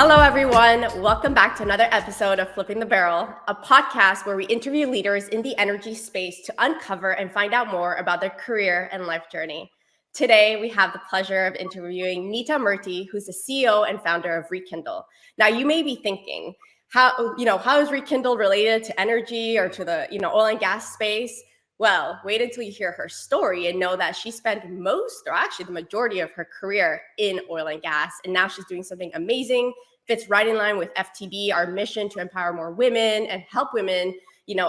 Hello, everyone. Welcome back to another episode of Flipping the Barrel, a podcast where we interview leaders in the energy space to uncover and find out more about their career and life journey. Today, we have the pleasure of interviewing Neeta Murthy, who's the CEO and founder of Rekindle. Now, you may be thinking, how is Rekindle related to energy or to the, oil and gas space? Well, wait until you hear her story and know that she spent most, or actually the majority of her career in oil and gas. And now she's doing something amazing, fits right in line with FTB, our mission to empower more women and help women,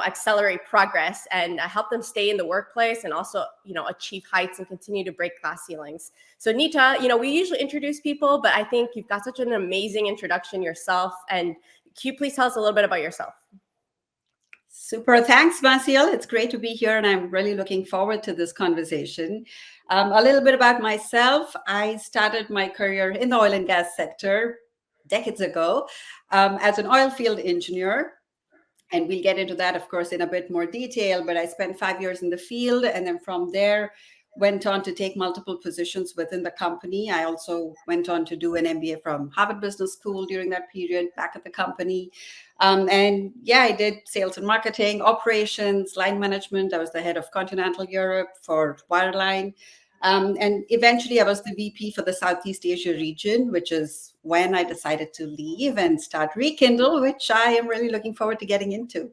accelerate progress and help them stay in the workplace and also, achieve heights and continue to break glass ceilings. So Neeta, we usually introduce people, but I think you've got such an amazing introduction yourself. And can you please tell us a little bit about yourself? Super. Thanks, Massiel. It's great to be here, and I'm really looking forward to this conversation. A little bit about myself. I started my career in the oil and gas sector decades ago as an oil field engineer. And we'll get into that, of course, in a bit more detail. But I spent 5 years in the field, and then from there, went on to take multiple positions within the company. I also went on to do an MBA from Harvard Business School during that period back at the company. I did sales and marketing, operations, line management. I was the head of Continental Europe for wireline. And eventually I was the VP for the Southeast Asia region, which is when I decided to leave and start Rekindle, which I am really looking forward to getting into.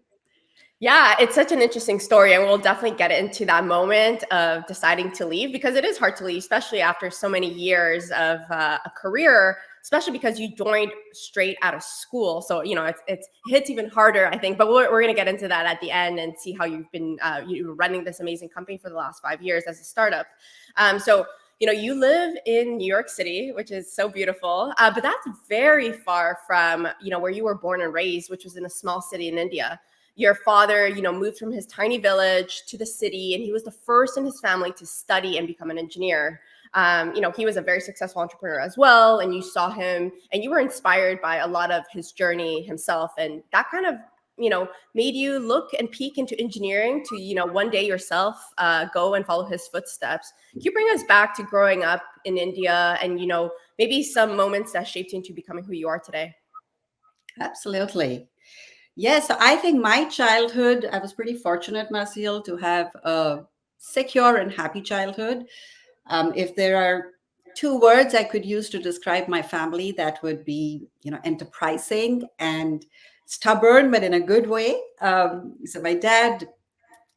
Yeah, it's such an interesting story, and we'll definitely get into that moment of deciding to leave, because it is hard to leave, especially after so many years of a career, especially because you joined straight out of school. So, it hits even harder, I think. But we're going to get into that at the end and see how you've been running this amazing company for the last 5 years as a startup. You live in New York City, which is so beautiful, but that's very far from, where you were born and raised, which was in a small city in India. Your father, moved from his tiny village to the city, and he was the first in his family to study and become an engineer. He was a very successful entrepreneur as well, and you saw him and you were inspired by a lot of his journey himself. And that kind of, made you look and peek into engineering to, one day yourself go and follow his footsteps. Can you bring us back to growing up in India and, maybe some moments that shaped you into becoming who you are today? Absolutely. Yes, I think my childhood, I was pretty fortunate, Massiel, to have a secure and happy childhood. If there are two words I could use to describe my family, that would be, enterprising and stubborn, but in a good way. So my dad,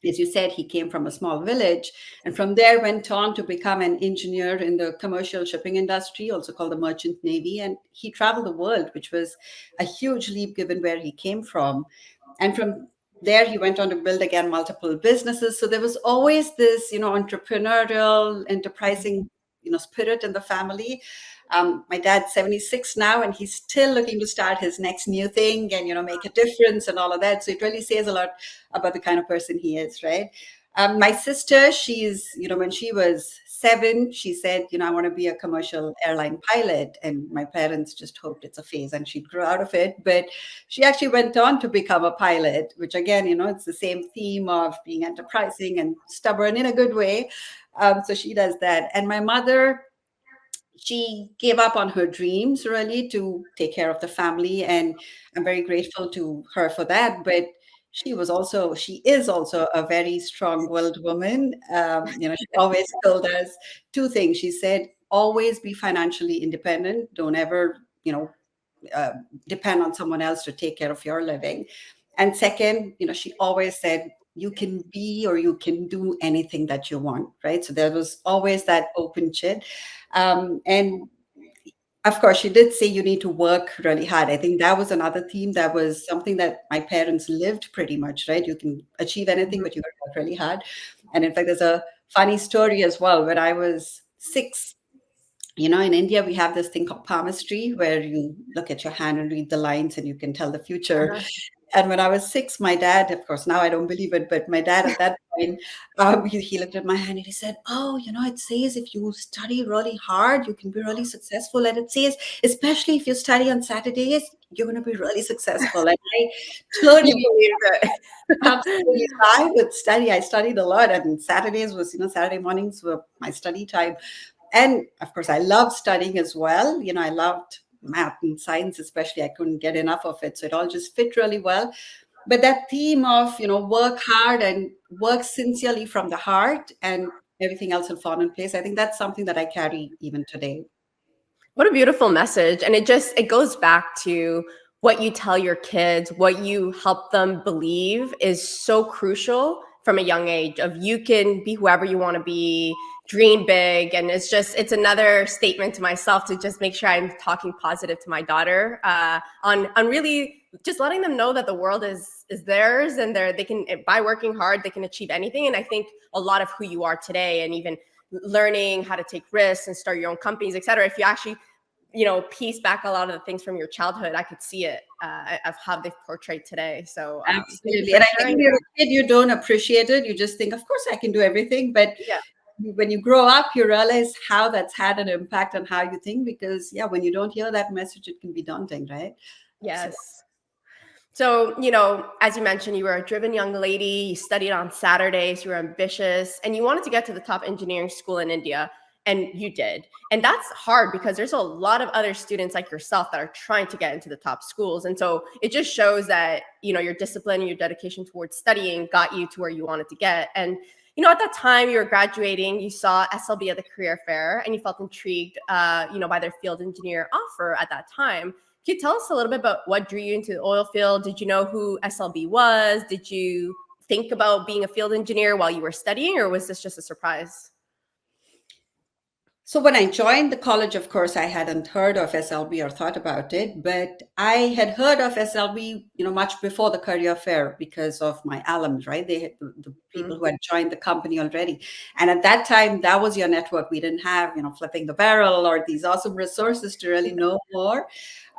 as you said, he came from a small village, and from there went on to become an engineer in the commercial shipping industry, also called the merchant navy. And he traveled the world, which was a huge leap given where he came from. And from there, he went on to build again multiple businesses. So there was always this, entrepreneurial, enterprising, spirit in the family. My dad's 76 now, and he's still looking to start his next new thing and, make a difference and all of that. So it really says a lot about the kind of person he is, right? My sister, she's, when she was 7, she said, I want to be a commercial airline pilot. And my parents just hoped it's a phase and she'd grow out of it. But she actually went on to become a pilot, which again, it's the same theme of being enterprising and stubborn in a good way. So she does that. And my mother, she gave up on her dreams really to take care of the family. And I'm very grateful to her for that. But she is also a very strong-willed woman. She always told us two things. She said, always be financially independent. Don't ever, depend on someone else to take care of your living. And second, she always said, you can be or you can do anything that you want, right? So there was always that open chit. And of course, she did say you need to work really hard. I think that was another theme. That was something that my parents lived pretty much, right? You can achieve anything, but you got to work really hard. And in fact, there's a funny story as well. When I was 6, in India, we have this thing called palmistry, where you look at your hand and read the lines and you can tell the future. And when I was 6, my dad, of course, now I don't believe it, but my dad at that point, he looked at my hand and he said, oh, it says if you study really hard, you can be really successful. And it says, especially if you study on Saturdays, you're going to be really successful. And I totally believe it. Absolutely. So I would study. I studied a lot. And Saturdays was, Saturday mornings were my study time. And of course, I loved studying as well. I loved math and science, especially, I couldn't get enough of it. So it all just fit really well. But that theme of, work hard and work sincerely from the heart, and everything else will fall in place. I think that's something that I carry even today. What a beautiful message. And it goes back to what you tell your kids, what you help them believe is so crucial from a young age of you can be whoever you want to be, dream big. And it's another statement to myself to just make sure I'm talking positive to my daughter on really just letting them know that the world is theirs, and they can, by working hard, they can achieve anything. And I think a lot of who you are today, and even learning how to take risks and start your own companies, et cetera. If you actually, piece back a lot of the things from your childhood, I could see it of how they've portrayed today. So thank you Absolutely. for And I think sharing when you're that. a kid, you don't appreciate it. You just think, of course, I can do everything. But Yeah. when you grow up, you realize how that's had an impact on how you think. Because, yeah, when you don't hear that message, it can be daunting, right? Absolutely. Yes. So, as you mentioned, you were a driven young lady, you studied on Saturdays, you were ambitious, and you wanted to get to the top engineering school in India, and you did. And that's hard because there's a lot of other students like yourself that are trying to get into the top schools. And so it just shows that, your discipline and your dedication towards studying got you to where you wanted to get. And, at that time you were graduating, you saw SLB at the career fair and you felt intrigued, by their field engineer offer at that time. Can you tell us a little bit about what drew you into the oil field? Did you know who SLB was? Did you think about being a field engineer while you were studying, or was this just a surprise? So when I joined the college, of course, I hadn't heard of SLB or thought about it, but I had heard of SLB, much before the career fair because of my alums, right? They had the people who had joined the company already. And at that time, that was your network. We didn't have, flipping the barrel or these awesome resources to really know more.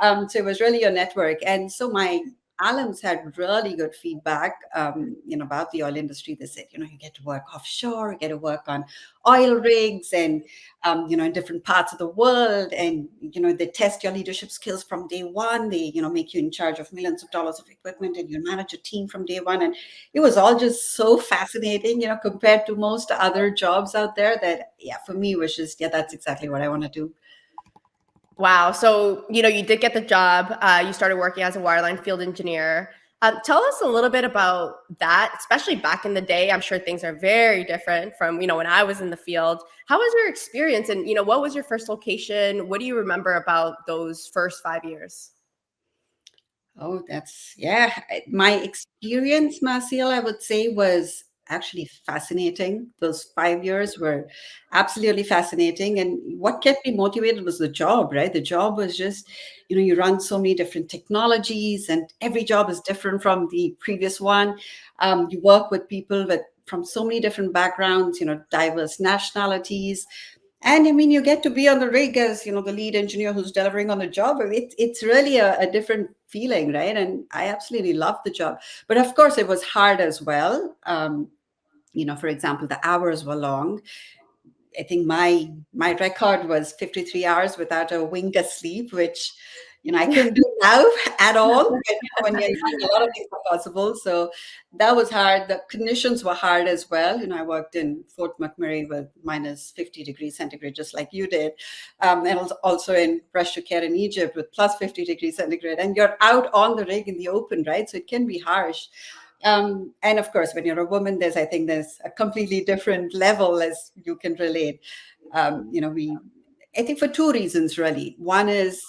So it was really your network. And so my alums had really good feedback, about the oil industry. They said, you get to work offshore, you get to work on oil rigs and in different parts of the world. And, they test your leadership skills from day one. They, make you in charge of millions of dollars of equipment, and you manage a team from day one. And it was all just so fascinating, compared to most other jobs out there that, yeah, for me, it was just, yeah, that's exactly what I want to do. Wow. So, you did get the job. You started working as a wireline field engineer. Tell us a little bit about that, especially back in the day. I'm sure things are very different from, when I was in the field. How was your experience? And, what was your first location? What do you remember about those first 5 years? Oh, yeah. My experience, Massiel, I would say, was actually fascinating. Those 5 years were absolutely fascinating. And what kept me motivated was the job, right? The job was just, you run so many different technologies, and every job is different from the previous one. You work with people from so many different backgrounds, diverse nationalities. And I mean, you get to be on the rig as, the lead engineer who's delivering on the job. I mean, it's really a different feeling, right? And I absolutely loved the job. But of course, it was hard as well. For example, the hours were long. I think my record was 53 hours without a wink of sleep, which I couldn't do now at all. But when you're young, a lot of things are possible. So that was hard. The conditions were hard as well. I worked in Fort McMurray with minus 50 degrees centigrade, just like you did, and also in Ras Shukar in Egypt with plus 50 degrees centigrade. And you're out on the rig in the open, right? So it can be harsh. And of course, when you're a woman, I think there's a completely different level, as you can relate. I think for two reasons, really. One is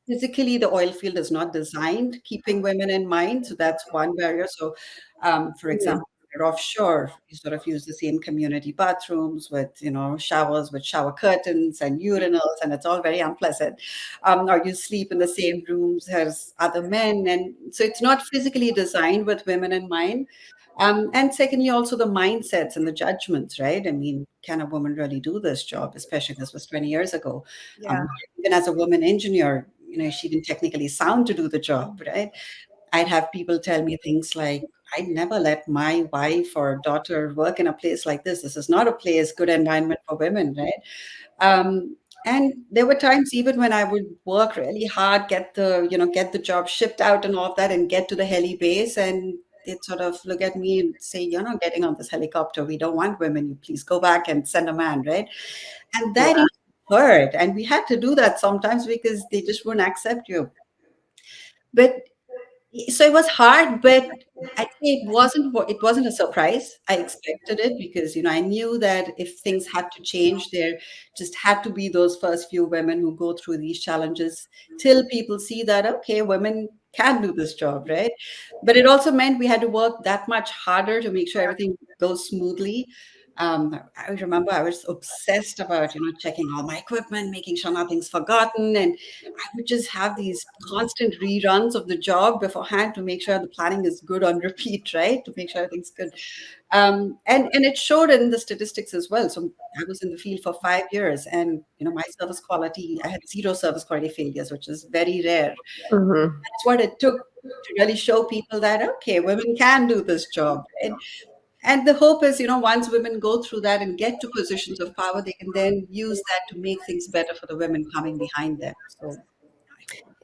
physically, the oil field is not designed keeping women in mind. So that's one barrier. So, for Mhm. example, if you're offshore, you sort of use the same community bathrooms with, showers with shower curtains and urinals, and it's all very unpleasant. Or you sleep in the same rooms as other men. And so it's not physically designed with women in mind. And secondly, also the mindsets and the judgments, right? I mean, can a woman really do this job? Especially this was 20 years ago. Yeah. Even as a woman engineer, she didn't technically sound to do the job, right? I'd have people tell me things like, I'd never let my wife or daughter work in a place like this. This is not a place, good environment for women, right? And there were times even when I would work really hard, get the job shipped out and all of that, and get to the heli base, and they'd sort of look at me and say, "You're not getting on this helicopter. We don't want women. You please go back and send a man," right? And that Yeah. hurt. And we had to do that sometimes because they just wouldn't accept you. But so it was hard, but I think it wasn't a surprise. I expected it because I knew that if things had to change, there just had to be those first few women who go through these challenges till people see that okay, women can do this job, right? But it also meant we had to work that much harder to make sure everything goes smoothly. I remember I was obsessed about checking all my equipment, making sure nothing's forgotten, and I would just have these constant reruns of the job beforehand to make sure the planning is good on repeat, right? To make sure everything's good. And it showed in the statistics as well. So I was in the field for 5 years, and my service quality, I had zero service quality failures, which is very rare. Mhm. That's what it took to really show people that okay, women can do this job. And the hope is, once women go through that and get to positions of power, they can then use that to make things better for the women coming behind them. So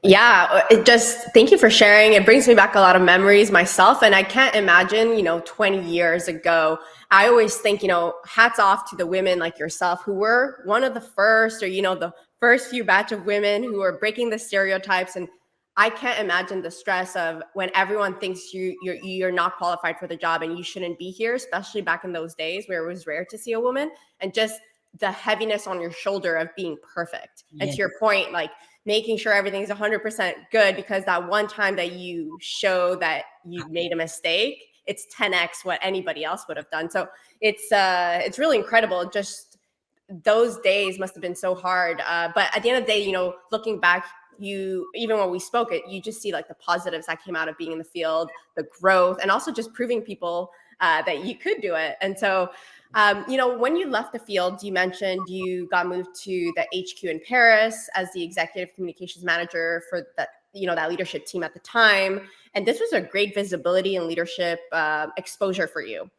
Yeah, it just thank you for sharing. It brings me back a lot of memories myself. And I can't imagine, 20 years ago, I always think, hats off to the women like yourself who were one of the first or, the first few batch of women who were breaking the stereotypes. And I can't imagine the stress of when everyone thinks you're not qualified for the job and you shouldn't be here, especially back in those days where it was rare to see a woman, and just the heaviness on your shoulder of being perfect. And to yes. your point, like making sure everything's 100% good, because that one time that you show that you made a mistake, it's 10x what anybody else would have done. So it's really incredible. Just those days must have been so hard. But at the end of the day, looking back, you, even when we spoke it, you just see like the positives that came out of being in the field, the growth, and also just proving people that you could do it. And so when you left the field, you mentioned you got moved to the HQ in Paris as the executive communications manager for that, that leadership team at the time. And this was a great visibility and leadership exposure for you.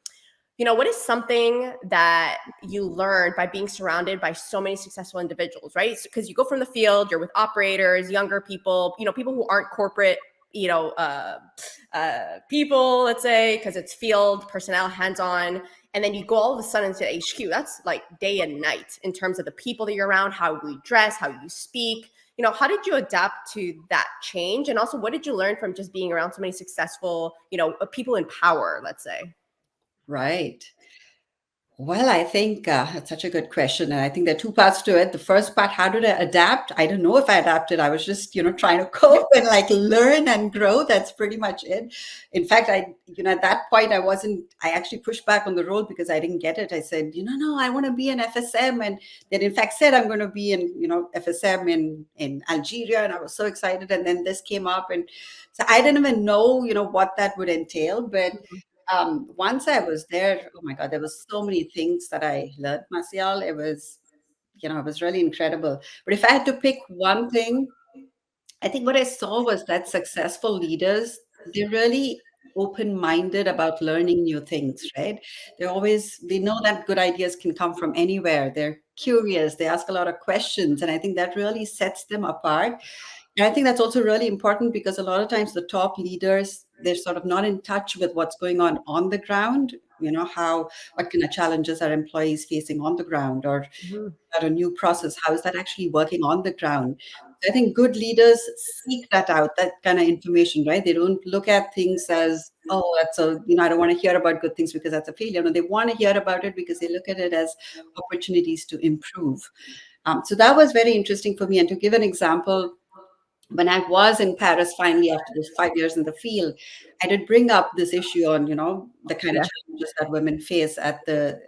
What is something that you learned by being surrounded by so many successful individuals, right? Because you go from the field, you're with operators, younger people, people who aren't corporate, people, let's say, because it's field personnel, hands-on, and then you go all of a sudden to HQ. That's like day and night in terms of the people that you're around, how we dress, how you speak. How did you adapt to that change? And also, what did you learn from just being around so many successful, people in power, let's say? Right. Well, I think that's such a good question. And I think there are two parts to it. The first part, how did I adapt? I don't know if I adapted. I was just, trying to cope and like learn and grow. That's pretty much it. In fact, at that point, I actually pushed back on the role because I didn't get it. I said, no, I want to be an FSM. And they in fact said, I'm going to be in, FSM in Algeria. And I was so excited. And then this came up. And so I didn't even know, what that would entail. But once I was there, oh my God, there was so many things that I learned, Massiel. It was really incredible. But if I had to pick one thing, I think what I saw was that successful leaders, they're really open-minded about learning new things, right? They know that good ideas can come from anywhere. They're curious, they ask a lot of questions, and I think that really sets them apart. And I think that's also really important because a lot of times the top leaders, they're sort of not in touch with what's going on the ground, what kind of challenges are employees facing on the ground, or Mhm. at a new process, how is that actually working on the ground? So I think good leaders seek that out, that kind of information, right? They don't look at things as, oh, I don't want to hear about good things because that's a failure. No, they want to hear about it because they look at it as opportunities to improve. So that was very interesting for me. And to give an example, when I was in Paris finally after those 5 years in the field, I did bring up this issue on, the kind of Yeah. challenges that women face at the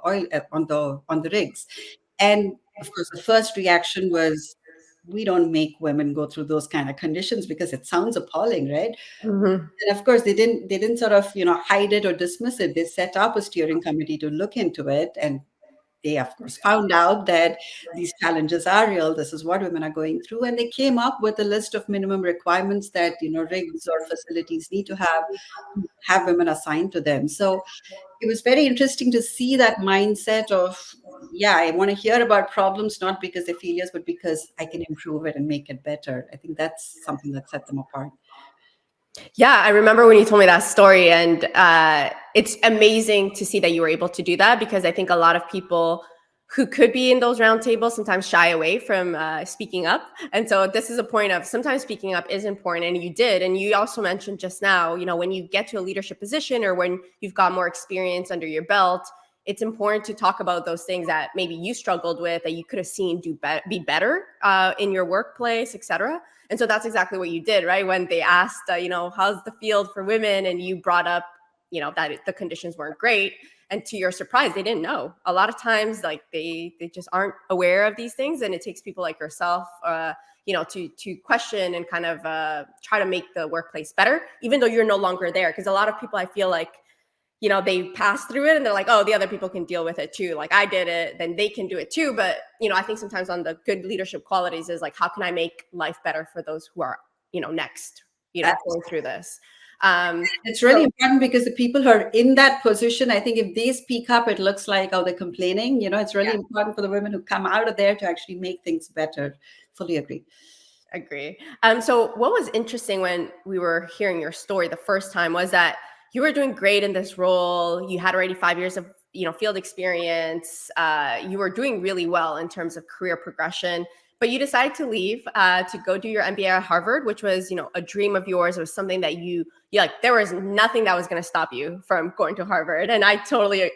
oil on the rigs. And of course, the first reaction was, we don't make women go through those kind of conditions because it sounds appalling, right? Mhm. And of course, they didn't sort of, hide it or dismiss it. They set up a steering committee to look into it, and they of course found out that these challenges are real. This is what women are going through, and they came up with a list of minimum requirements that rigs or facilities need to have women assigned to them. So it was very interesting to see that mindset of, yeah, I want to hear about problems not because they're failures, but because I can improve it and make it better. I think that's something that set them apart. Yeah, I remember when you told me that story, and it's amazing to see that you were able to do that, because I think a lot of people who could be in those roundtables sometimes shy away from speaking up. And so this is a point of sometimes speaking up is important, and you did. And you also mentioned just now, when you get to a leadership position or when you've got more experience under your belt, it's important to talk about those things that maybe you struggled with, that you could have seen be better in your workplace, etc. And so that's exactly what you did, right? When they asked, how's the field for women, and you brought up, that the conditions weren't great. And to your surprise, they didn't know. A lot of times, like they just aren't aware of these things, and it takes people like yourself, to question and kind of try to make the workplace better, even though you're no longer there. Because a lot of people, I feel like, they pass through it and they're like, oh, the other people can deal with it too. Like I did it, then they can do it too. But, I think sometimes on the good leadership qualities is like, how can I make life better for those who are, next, going through this? It's really important because the people who are in that position, I think if they speak up, it looks like, oh, they're complaining. It's really important for the women who come out of there to actually make things better. Fully agree. Agree. So what was interesting when we were hearing your story the first time was that you were doing great in this role. You had already 5 years of field experience. You were doing really well in terms of career progression, but you decided to leave to go do your MBA at Harvard, which was a dream of yours. It was something that you like. There was nothing that was going to stop you from going to Harvard, and I totally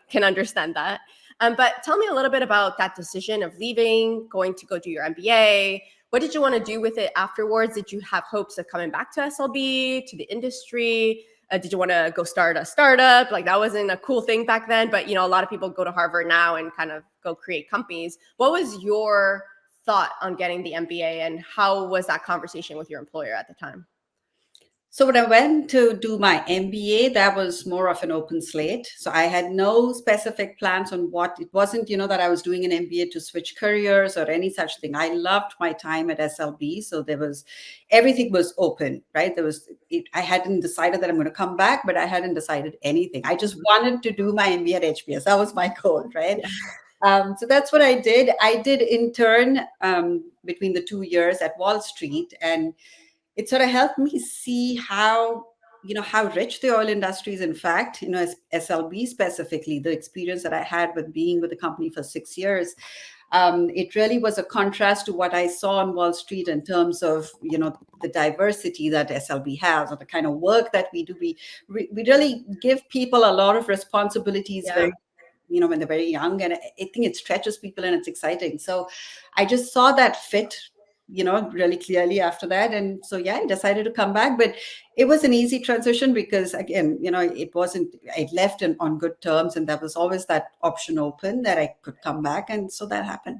can understand that. But tell me a little bit about that decision of leaving, going to go do your MBA. What did you want to do with it afterwards? Did you have hopes of coming back to SLB, to the industry? Did you want to go start a startup? Like that wasn't a cool thing back then, but a lot of people go to Harvard now and kind of go create companies. What was your thought on getting the MBA, and how was that conversation with your employer at the time? So when I went to do my MBA, that was more of an open slate. So I had no specific plans on what it wasn't, that I was doing an MBA to switch careers or any such thing. I loved my time at SLB. So everything was open, right? I hadn't decided that I'm going to come back, but I hadn't decided anything. I just wanted to do my MBA at HBS. That was my goal, right? Yeah. So that's what I did. I did intern between the 2 years at Wall Street, and it sort of helped me see how rich the oil industry is. In fact, as SLB specifically, the experience that I had with being with the company for 6 years, it really was a contrast to what I saw on Wall Street in terms of, the diversity that SLB has, or the kind of work that we do. We really give people a lot of responsibilities when they're very young, and I think it stretches people and it's exciting. So I just saw that fit really clearly after that. And so, I decided to come back, but it was an easy transition because again, I left on good terms, and there was always that option open that I could come back. And so that happened.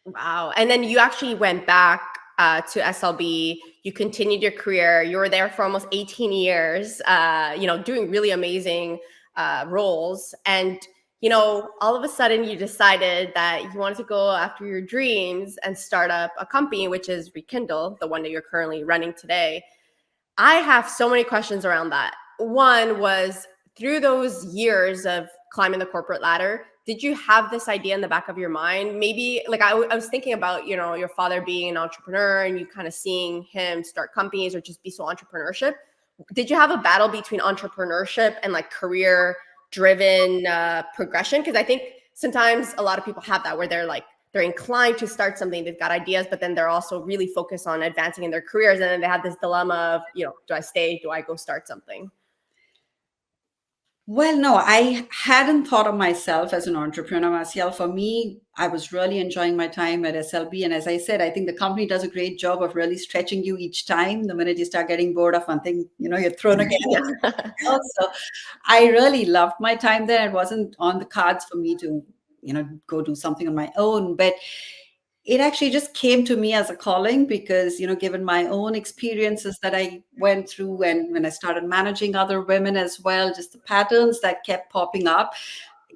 Wow. And then you actually went back to SLB, you continued your career. You were there for almost 18 years, doing really amazing roles. And all of a sudden you decided that you wanted to go after your dreams and start up a company, which is Rekindle, the one that you're currently running today. I have so many questions around that. One was, through those years of climbing the corporate ladder, did you have this idea in the back of your mind? Maybe like I was thinking about, your father being an entrepreneur and you kind of seeing him start companies or just be so entrepreneurship. Did you have a battle between entrepreneurship and like career driven progression? Because I think sometimes a lot of people have that where they're inclined to start something, they've got ideas, but then they're also really focused on advancing in their careers, and then they have this dilemma of do I stay, do I go start something? Well, no, I hadn't thought of myself as an entrepreneur, Massiel. For me, I was really enjoying my time at SLB. And as I said, I think the company does a great job of really stretching you each time. The minute you start getting bored of one thing, you're thrown again. So I really loved my time there. It wasn't on the cards for me to, go do something on my own. But it actually just came to me as a calling because, given my own experiences that I went through, and when I started managing other women as well, just the patterns that kept popping up,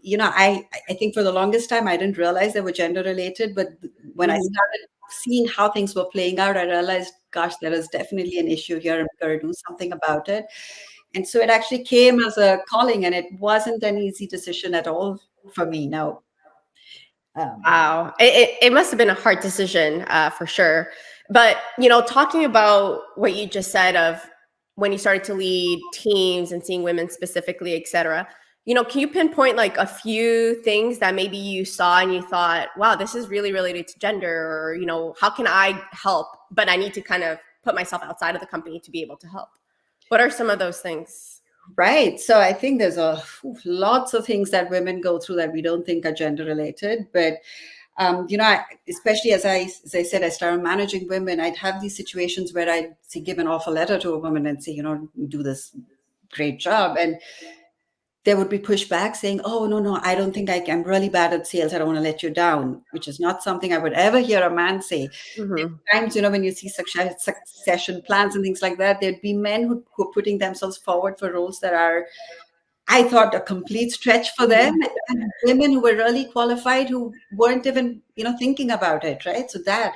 I think for the longest time, I didn't realize they were gender related. But when I started seeing how things were playing out, I realized, gosh, there is definitely an issue here, and we've got to do something about it. And so it actually came as a calling, and it wasn't an easy decision at all for me. No. Wow. It must have been a hard decision for sure. But, talking about what you just said of when you started to lead teams and seeing women specifically, et cetera, Can you pinpoint like a few things that maybe you saw and you thought, wow, this is really related to gender, or, how can I help? But I need to kind of put myself outside of the company to be able to help. What are some of those things? Right. So I think there's lots of things that women go through that we don't think are gender related. But especially as I said, I started managing women. I'd have these situations where I'd give an offer letter to a woman and say, do this great job, and there would be pushback saying, "Oh, no, I don't think I'm really bad at sales. I don't want to let you down," which is not something I would ever hear a man say. Mm-hmm. Times, when you see succession plans and things like that, there'd be men who are putting themselves forward for roles that are, I thought, a complete stretch for them, and women who were really qualified who weren't even, thinking about it, right? So that,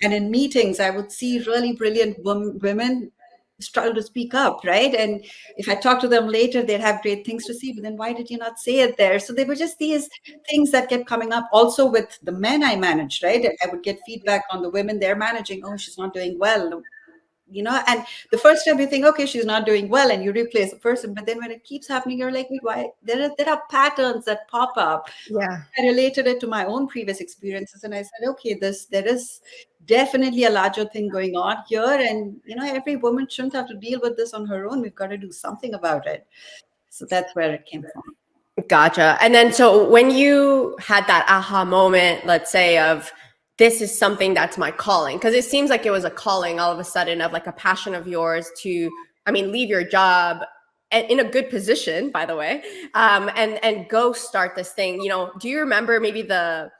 and in meetings, I would see really brilliant women struggle to speak up, right? And if I talk to them later, they'd have great things to say, but then why did you not say it there? So they were just these things that kept coming up. Also with the men I managed, right? I would get feedback on the women they're managing. Oh, she's not doing well. And the first time you think, okay, she's not doing well, and you replace the person, but then when it keeps happening, you're like, wait, why? There are patterns that pop up. Yeah. I related it to my own previous experiences, and I said, okay, there is definitely a larger thing going on here, and every woman shouldn't have to deal with this on her own. We've got to do something about it. So that's where it came from. Gotcha. And then, so when you had that aha moment, let's say, of this is something that's my calling, because it seems like it was a calling all of a sudden, of like a passion of yours to, leave your job in a good position, by the way, and go start this thing. Do you remember maybe the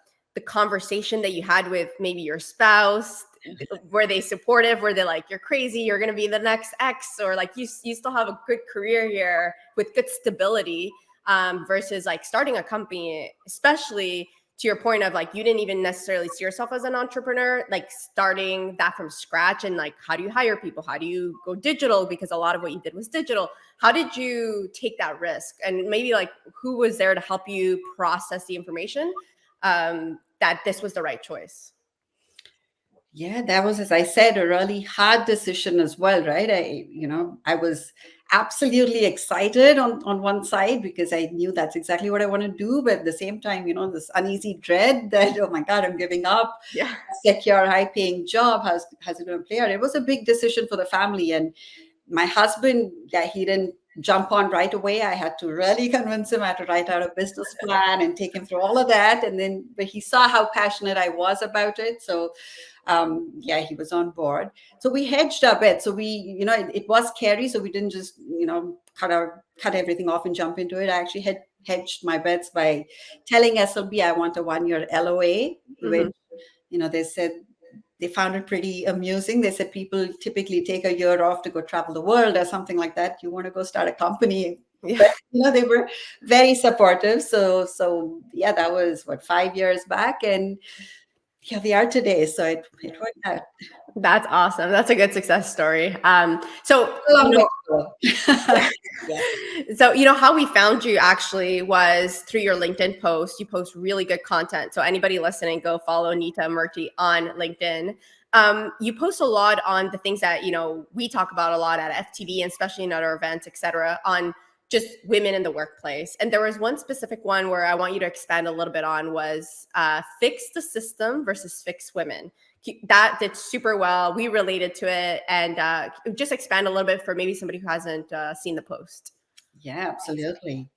conversation that you had with maybe your spouse? Were they supportive? Were they like, you're crazy, you're going to be the next X, or like, you still have a good career here with good stability? Versus like starting a company, especially to your point of like, you didn't even necessarily see yourself as an entrepreneur, like starting that from scratch, and like, how do you hire people? How do you go digital? Because a lot of what you did was digital. How did you take that risk? And maybe like, who was there to help you process the information that this was the right choice? Yeah, that was, as I said, a really hard decision as well, right? I was absolutely excited on one side because I knew that's exactly what I want to do, but at the same time, this uneasy dread that, oh my God, I'm giving up Yeah. a secure, high-paying job. How's it going to play out? It was a big decision for the family, and my husband, yeah, he didn't jump on right away. I had to really convince him. I had to write out a business plan and take him through all of that, and then, but he saw how passionate I was about it, so yeah, he was on board. So we hedged our bet. So it was scary. So we didn't just, cut everything off and jump into it. I actually had hedged my bets by telling SLB I want a 1-year LOA, which, they said they found it pretty amusing. They said people typically take a year off to go travel the world or something like that. You want to go start a company. Yeah. But, they were very supportive. So yeah, that was 5 years back. And here we are today. So it worked out. That's awesome. That's a good success story. So, A long way to go. yeah. So, how we found you actually was through your LinkedIn post. You post really good content. So anybody listening, go follow Neeta Murthy on LinkedIn. You post a lot on the things that, we talk about a lot at FTV, and especially in other events, et cetera, on just women in the workplace. And there was one specific one where I want you to expand a little bit on, was fix the system versus fix women. That did super well. We related to it, and just expand a little bit for maybe somebody who hasn't seen the post. Yeah, absolutely.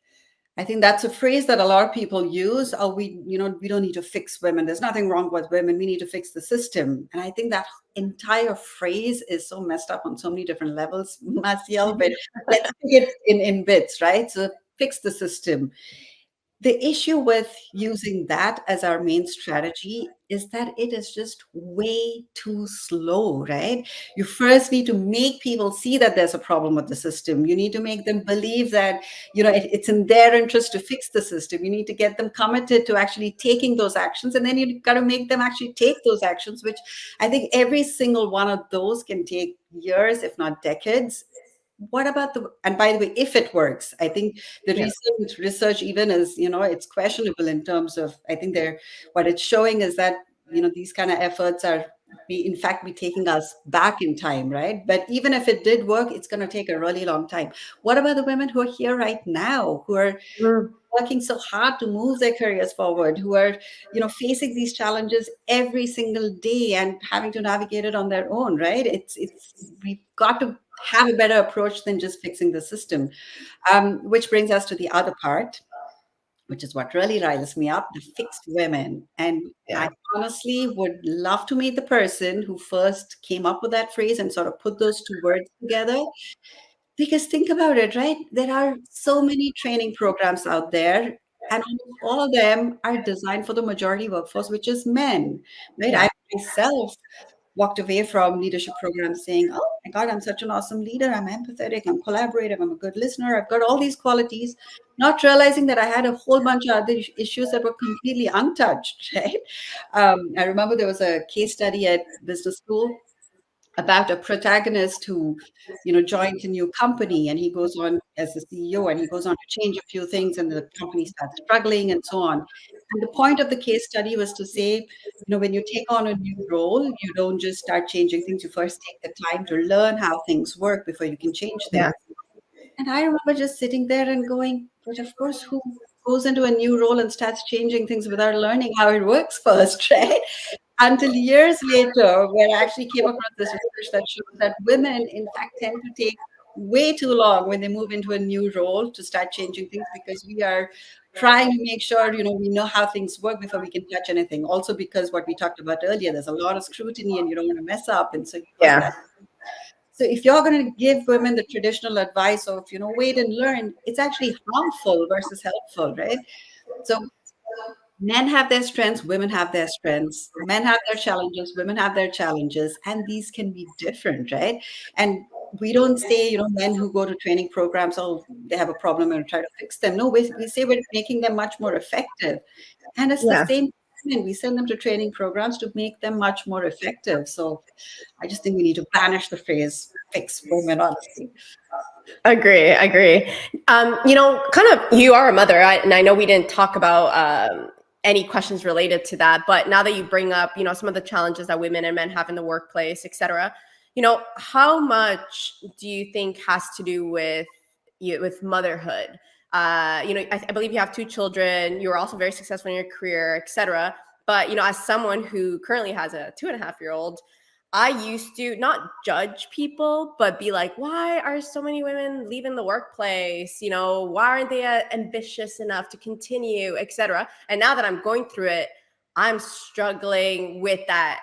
I think that's a phrase that a lot of people use. Oh, we don't need to fix women. There's nothing wrong with women. We need to fix the system. And I think that entire phrase is so messed up on so many different levels, Massiel, but let's take it in bits, right? So fix the system. The issue with using that as our main strategy is that it is just way too slow, right? You first need to make people see that there's a problem with the system. You need to make them believe that, it's in their interest to fix the system. You need to get them committed to actually taking those actions. And then you've got to make them actually take those actions, which I think every single one of those can take years, if not decades. What about and by the way, if it works, I think the Yeah. research even is, it's questionable in terms of, I think what it's showing is that, these kind of efforts are in fact be taking us back in time, right? But even if it did work, it's going to take a really long time. What about the women who are here right now, who are Mm. working so hard to move their careers forward, who are, facing these challenges every single day and having to navigate it on their own, right? It's we've got to have a better approach than just fixing the system. Which brings us to the other part, which is what really riles me up, the fixed women. And I Yeah. honestly would love to meet the person who first came up with that phrase and sort of put those two words together. Because think about it, right? There are so many training programs out there, and almost all of them are designed for the majority workforce, which is men, right? Yeah. I myself walked away from leadership programs saying, oh my God, I'm such an awesome leader. I'm empathetic, I'm collaborative, I'm a good listener. I've got all these qualities, not realizing that I had a whole bunch of other issues that were completely untouched, right? I remember there was a case study at business school about a protagonist who joined a new company, and he goes on as the CEO, and he goes on to change a few things, and the company starts struggling and so on. And the point of the case study was to say, when you take on a new role, you don't just start changing things. You first take the time to learn how things work before you can change things. Yeah. And I remember just sitting there and going, but of course, who goes into a new role and starts changing things without learning how it works first, right? Until years later, where I actually came across this research that shows that women, in fact, tend to take way too long when they move into a new role to start changing things, because we are trying to make sure, we know how things work before we can touch anything. Also, because what we talked about earlier, there's a lot of scrutiny and you don't want to mess up. And so you want Yeah. that. So if you're going to give women the traditional advice of, wait and learn, it's actually harmful versus helpful, right? So men have their strengths, women have their strengths, men have their challenges, women have their challenges, and these can be different, right? And we don't say, men who go to training programs, oh, they have a problem and try to fix them. No, we say we're making them much more effective. And it's the Yeah. same thing. We send them to training programs to make them much more effective. So I just think we need to banish the phrase fix women, honestly. Agree, agree. Kind of, you are a mother, and I know we didn't talk about any questions related to that, but now that you bring up, some of the challenges that women and men have in the workplace, et cetera, how much do you think has to do with with motherhood? I believe you have two children. You are also very successful in your career, et cetera. But as someone who currently has a 2.5-year-old, I used to not judge people, but be like, why are so many women leaving the workplace? Why aren't they ambitious enough to continue, etc. And now that I'm going through it, I'm struggling with that.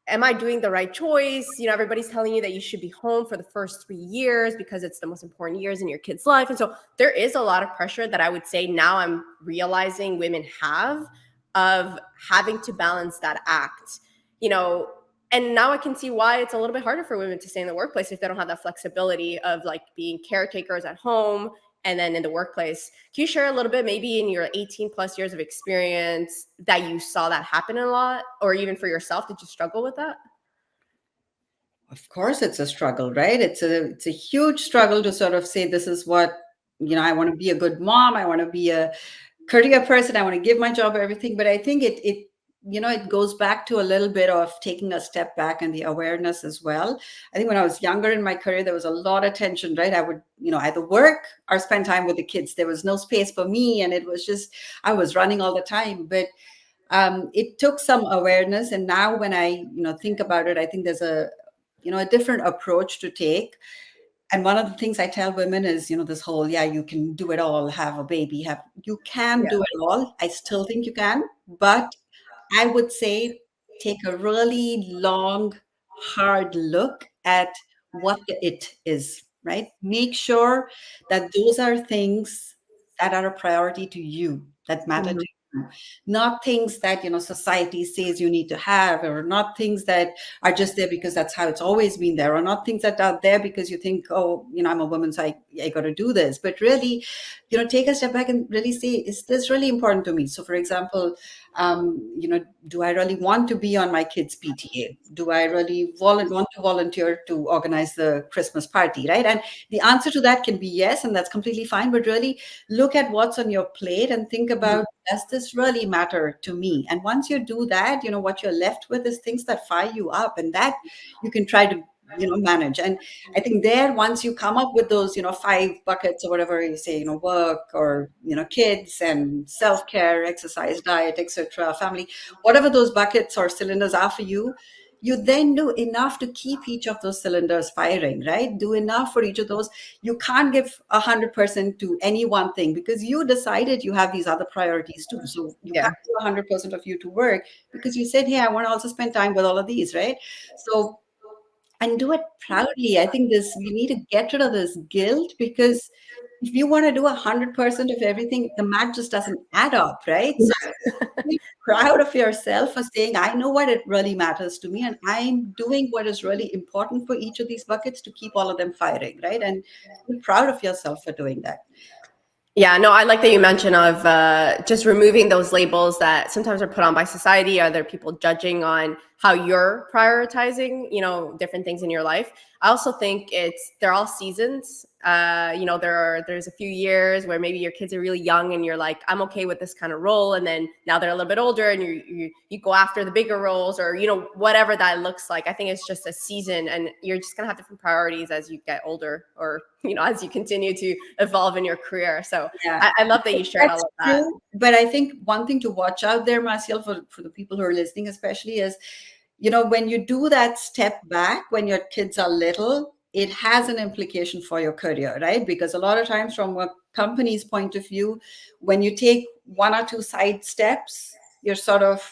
Am I doing the right choice? Everybody's telling you that you should be home for the first 3 years because it's the most important years in your kid's life. And so there is a lot of pressure that I would say now I'm realizing women have, of having to balance that act. you know and now I can see why it's a little bit harder for women to stay in the workplace if they don't have that flexibility of like being caretakers at home and then in the workplace. Can you share a little bit, maybe in your 18 plus years of experience, that you saw that happen a lot, or even for yourself, did you struggle with that? Of course, it's a struggle, right? It's a huge struggle to sort of say, this is what, I want to be a good mom. I want to be a career person. I want to give my job everything. But I think it goes back to a little bit of taking a step back and the awareness as well. I think when I was younger in my career, there was a lot of tension, right? I would, either work or spend time with the kids. There was no space for me. And it was just, I was running all the time. But it took some awareness. And now when I, think about it, I think there's a different approach to take. And one of the things I tell women is, this whole, yeah, you can do it all, have a baby, you can Yeah. do it all. I still think you can, but I would say take a really long, hard look at what the it is, right? Make sure that those are things that are a priority to you, that matter Mhm. to you, not things that, society says you need to have, or not things that are just there because that's how it's always been there, or not things that are there because you think, oh, I'm a woman, so I got to do this. But really, take a step back and really say, is this really important to me? So, for example, do I really want to be on my kids' PTA? Do I really want to volunteer to organize the Christmas party, right? And the answer to that can be yes, and that's completely fine. But really look at what's on your plate and think about, does this really matter to me? And once you do that, what you're left with is things that fire you up, and that you can try to, manage. And I think there, once you come up with those, 5 buckets or whatever you say, work or, kids and self-care, exercise, diet, etc., family, whatever those buckets or cylinders are for you, you then do enough to keep each of those cylinders firing, right? Do enough for each of those. You can't give 100% to any one thing because you decided you have these other priorities too. So you Yeah. can't do 100% of you to work because you said, hey, I want to also spend time with all of these, right? So, and do it proudly. I think we need to get rid of this guilt, because if you want to do 100% of everything, the math just doesn't add up, right? So be proud of yourself for saying, I know what it really matters to me, and I'm doing what is really important for each of these buckets to keep all of them firing, right? And be proud of yourself for doing that. Yeah, no, I like that you mentioned of just removing those labels that sometimes are put on by society, other people judging on how you're prioritizing, different things in your life. I also think they're all seasons. There's a few years where maybe your kids are really young and you're like, I'm okay with this kind of role, and then now they're a little bit older and you go after the bigger roles, or whatever that looks like. I think it's just a season, and you're just gonna have different priorities as you get older, or as you continue to evolve in your career. So Yeah, I love that you shared all that's of that. true. But I think one thing to watch out there, Marcial, for the people who are listening, especially, is, when you do that step back when your kids are little, it has an implication for your career, right? Because a lot of times, from a company's point of view, when you take one or two side steps, you're sort of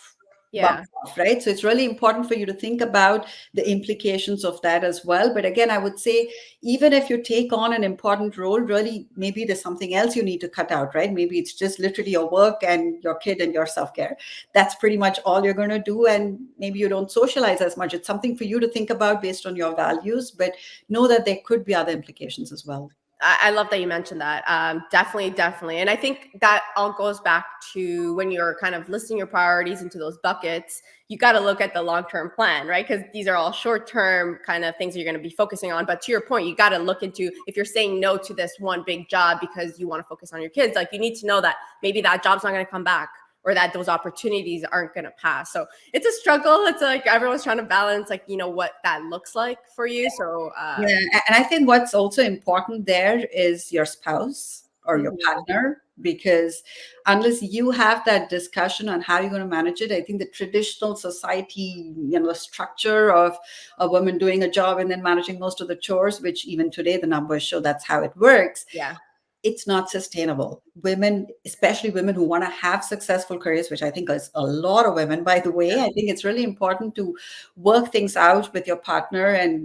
Yeah. bumped off, right? So it's really important for you to think about the implications of that as well. But again, I would say, even if you take on an important role, really, maybe there's something else you need to cut out, right? Maybe it's just literally your work and your kid and your self-care. That's pretty much all you're going to do. And maybe you don't socialize as much. It's something for you to think about based on your values, but know that there could be other implications as well. I love that you mentioned that. Definitely. And I think that all goes back to when you're kind of listing your priorities into those buckets, you got to look at the long-term plan, right? Because these are all short-term kind of things you're going to be focusing on. But to your point, you got to look into, if you're saying no to this one big job because you want to focus on your kids, like, you need to know that maybe that job's not going to come back, or that those opportunities aren't going to pass. So it's a struggle. It's like everyone's trying to balance, like, what that looks like for you. So Yeah, and I think what's also important there is your spouse or your mhm. partner, because unless you have that discussion on how you're going to manage it, I think the traditional society, structure of a woman doing a job and then managing most of the chores, which even today the numbers show that's how it works, Yeah. it's not sustainable. Women, especially women who want to have successful careers, which I think is a lot of women, by the way, I think it's really important to work things out with your partner and,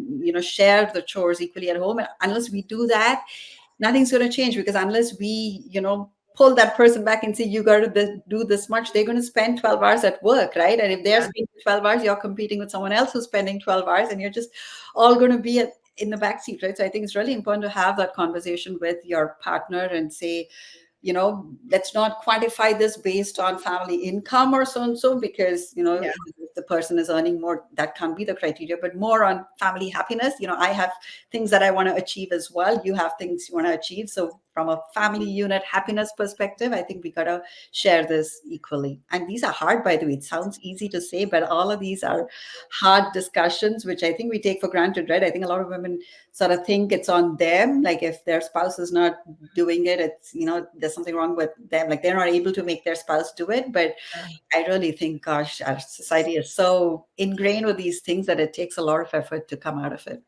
share the chores equally at home. And unless we do that, nothing's going to change, because unless we, pull that person back and say, you got to do this much, they're going to spend 12 hours at work, right? And if they're Yeah. spending 12 hours, you're competing with someone else who's spending 12 hours, and you're just all going to be in the back seat, right? So I think it's really important to have that conversation with your partner and say, let's not quantify this based on family income or so and so, because, Yeah. if the person is earning more, that can't be the criteria, but more on family happiness. I have things that I want to achieve as well. You have things you want to achieve. So from a family unit happiness perspective, I think we got to share this equally. And these are hard, by the way. It sounds easy to say, but all of these are hard discussions, which I think we take for granted, right? I think a lot of women sort of think it's on them. Like, if their spouse is not doing it, it's, there's something wrong with them. Like, they're not able to make their spouse do it. But I really think, gosh, our society is so ingrained with these things that it takes a lot of effort to come out of it.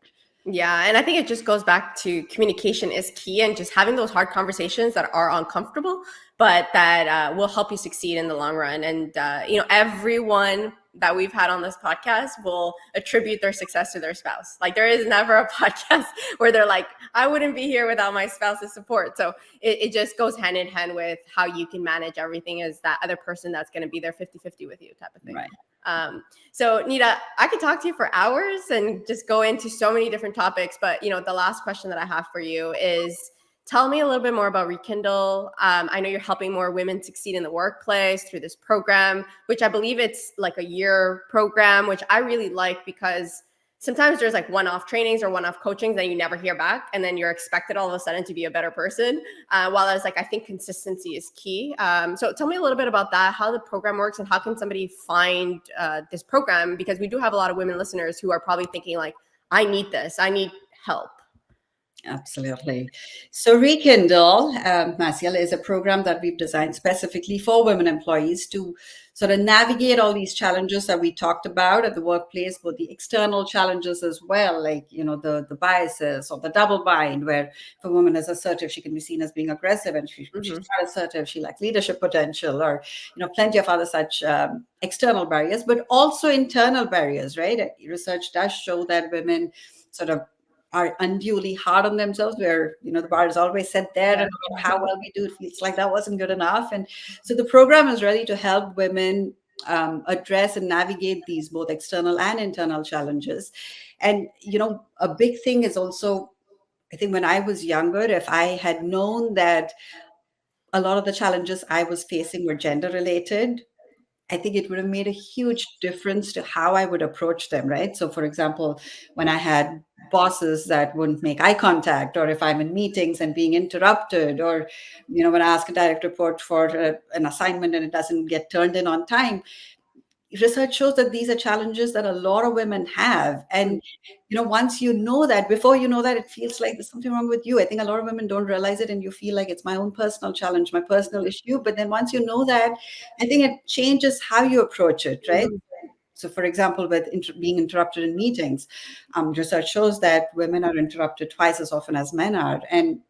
Yeah, and I think it just goes back to communication is key, and just having those hard conversations that are uncomfortable, but that will help you succeed in the long run. And everyone that we've had on this podcast will attribute their success to their spouse. Like, there is never a podcast where they're like, I wouldn't be here without my spouse's support. So it just goes hand in hand with how you can manage everything as that other person that's going to be there 50-50 with you, type of thing. Right. So Neeta, I could talk to you for hours and just go into so many different topics, but the last question that I have for you is, tell me a little bit more about Rekindle. I know you're helping more women succeed in the workplace through this program, which I believe it's like a year program, which I really like, because sometimes there's like one-off trainings or one-off coachings that you never hear back, and then you're expected all of a sudden to be a better person. While I was like, I think consistency is key. So tell me a little bit about that, how the program works, and how can somebody find this program? Because we do have a lot of women listeners who are probably thinking like, I need this, I need help. Absolutely. So Rekindle, Massiel, is a program that we've designed specifically for women employees to sort of navigate all these challenges that we talked about at the workplace, but the external challenges as well, like, you know, the biases or the double bind, where if a woman is assertive, she can be seen as being aggressive, and she's not assertive, she lacks leadership potential, or, you know, plenty of other such external barriers, but also internal barriers, right? Research does show that women sort of are unduly hard on themselves, where, you know, the bar is always set there, and no matter how well we do, it feels like that wasn't good enough. And so the program is ready to help women address and navigate these both external and internal challenges. And, you know, a big thing is also, I think when I was younger, if I had known that a lot of the challenges I was facing were gender related, I think it would have made a huge difference to how I would approach them, right? So, for example, when I had bosses that wouldn't make eye contact, or if I'm in meetings and being interrupted, or, you know, when I ask a direct report for an assignment and it doesn't get turned in on time, research shows that these are challenges that a lot of women have. And, you know, once you know that, before you know that, it feels like there's something wrong with you. I think a lot of women don't realize it, and you feel like it's my own personal challenge, my personal issue. But then once you know that, I think it changes how you approach it, right? So, for example, with being interrupted in meetings, research shows that women are interrupted twice as often as men are. And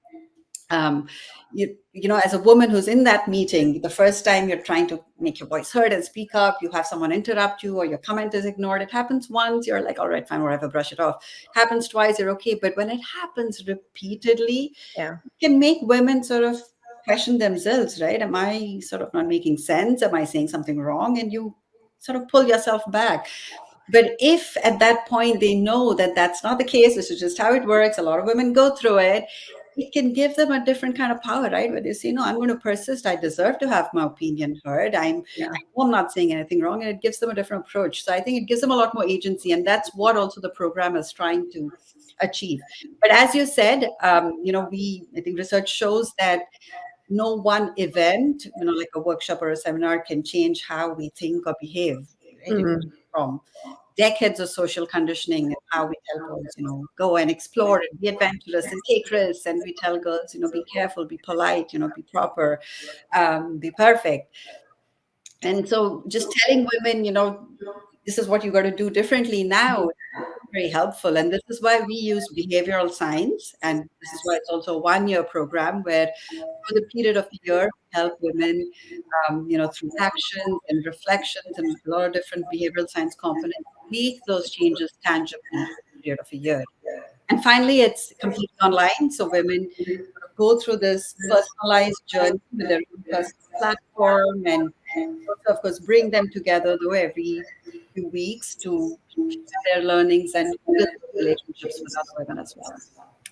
um, you know, as a woman who's in that meeting, the first time you're trying to make your voice heard and speak up, you have someone interrupt you, or your comment is ignored. It happens once, you're like, all right, fine, whatever, brush it off. Happens twice, you're okay. But when it happens repeatedly, it can make women sort of question themselves, right? Am I sort of not making sense? Am I saying something wrong? And you sort of pull yourself back. But if at that point they know that that's not the case, this is just how it works, a lot of women go through it, it can give them a different kind of power, right? Where they say, no, I'm going to persist. I deserve to have my opinion heard. I know I'm not saying anything wrong, and it gives them a different approach. So I think it gives them a lot more agency, and that's what also the program is trying to achieve. But as you said, you know, I think research shows that no one event, you know, like a workshop or a seminar, can change how we think or behave, right? From decades of social conditioning and how we tell girls, you know, go and explore and be adventurous and take risks. And we tell girls, you know, be careful, be polite, you know, be proper, be perfect. And so just telling women, you know, this is what you got to do differently now, very helpful. And this is why we use behavioral science. And this is why it's also a 1-year program where for the period of the year, we help women, you know, through actions and reflections and a lot of different behavioral science components, make those changes tangibly for the period of a year. And finally, it's completely online. So women go through this personalized journey with their own personal platform, and also, of course, bring them together though every few weeks to share their learnings and build relationships with other women as well.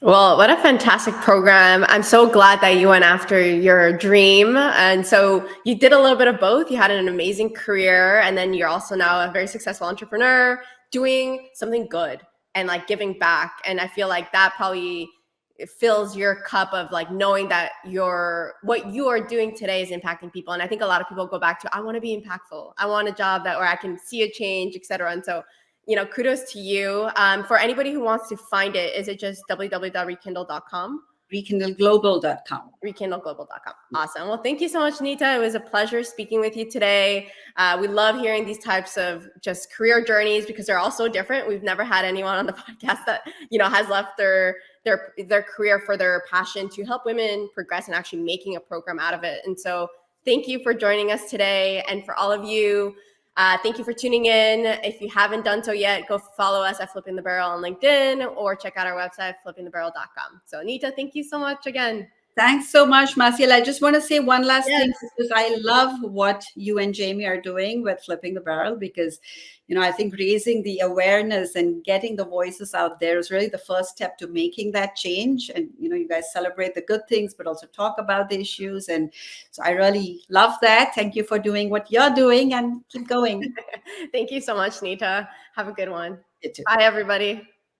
Well, what a fantastic program. I'm so glad that you went after your dream. And so you did a little bit of both. You had an amazing career, and then you're also now a very successful entrepreneur doing something good and like giving back. And I feel like that probably fills your cup of like knowing that what you are doing today is impacting people. And I think a lot of people go back to, I want to be impactful. I want a job where I can see a change, etc. And so, you know, kudos to you. For anybody who wants to find it, is it just www.rekindle.com? Rekindleglobal.com. Rekindleglobal.com. Awesome. Well, thank you so much, Neeta. It was a pleasure speaking with you today. We love hearing these types of just career journeys because they're all so different. We've never had anyone on the podcast that, you know, has left their career for their passion to help women progress and actually making a program out of it. And so thank you for joining us today. And for all of you, thank you for tuning in. If you haven't done so yet, go follow us at Flipping the Barrel on LinkedIn or check out our website, flippingthebarrel.com. So Neeta, thank you so much again. Thanks so much, Massiel. I just want to say one last thing, because I love what you and Jamie are doing with Flipping the Barrel, because, you know, I think raising the awareness and getting the voices out there is really the first step to making that change. And, you know, you guys celebrate the good things, but also talk about the issues. And so I really love that. Thank you for doing what you're doing, and keep going. Thank you so much, Neeta. Have a good one. You too. Bye, everybody.